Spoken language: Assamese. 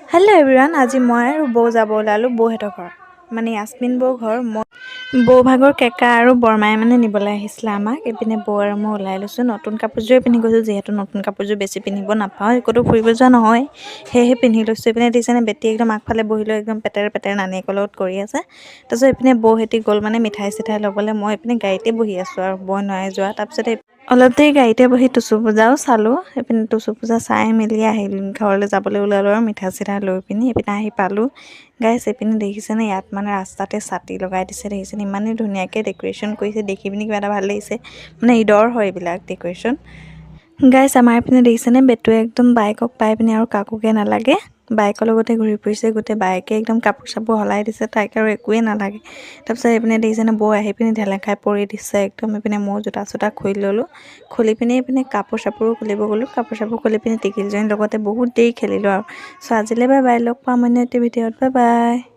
হেল্ল' এভৰিৱান, আজি মই আৰু বৌ যাব ওলালোঁ বৌহঁতৰ ঘৰ, মানে য়াস্মিন বৌৰ ঘৰ। বৌ ভাগৰ কেকা আৰু বৰমায়ে মানে নিবলৈ আহিছিলে আমাক। এইপিনে বৌ আৰু মই ওলাই লৈছোঁ। নতুন কাপোৰযোৰে পিন্ধি গৈছোঁ, যিহেতু নতুন কাপোৰযোৰ বেছি পিন্ধিব নাপাওঁ, একোতো ফুৰিব যোৱা নহয়, সেয়েহে পিন্ধি লৈছোঁ। এইপিনে দেখিছেনে, বেটি একদম আগফালে বহি লৈ একদম পেটেৰে পেটেৰে নানীয়েকৰ লগত কৰি আছে। তাৰপিছত এইপিনে বৌহঁতি গ'ল মানে মিঠাই চিঠাই ল'বলৈ। মই এইপিনে গাড়ীতে বহি আছোঁ আৰু বৌ নাই যোৱা। তাৰপিছত অলপ দেৰি গাড়ীতে বহি টুচু পূজাও চালোঁ। এইপিনে টুচু পূজা চাই মেলি আহিলোঁ, ঘৰলৈ যাবলৈ ওলালোঁ আৰু মিঠা চিঠা লৈ পিনি এইপিনে আহি পালোঁ। গাইছ, এইপিনে দেখিছেনে, ইয়াত মানে ৰাস্তাতে ছাতি লগাই দিছে। দেখিছেনে, ইমানেই ধুনীয়াকৈ ডেক'ৰেশ্যন কৰিছে, দেখি পিনি কিবা এটা ভাল লাগিছে। মানে ঈদৰ হয় এইবিলাক ডেক'ৰেশ্যন। গাইছ, আমাৰ এইপিনে দেখিছেনে, বেটুৱে একদম বাইকক পাই পিনি আৰু কাকোকে নালাগে, বাইকৰ লগতে ঘূৰি ফুৰিছে। গোটেই বাইকে একদম কাপোৰ চাপোৰ সলাই দিছে, তাইক আৰু একোৱেই নালাগে। তাৰপিছত এইপিনে দেখিছেনে, বৌ আহি পিনি ঢেলেং খাই পৰি দিছে একদম। এইপিনে মই জোতা চোতা খুলি ল'লোঁ, খুলি পিনি এইপিনে কাপোৰ চাপোৰো খুলিব গ'লোঁ। কাপোৰ চাপোৰ খুলি পিনি টিকিলজনীৰ লগতে বহুত দেৰি খেলিলোঁ আৰু। চ' আজিলৈ বাই বাই, লগ পাম অন্য এটা ভিডিঅ'ত, বাই বাই।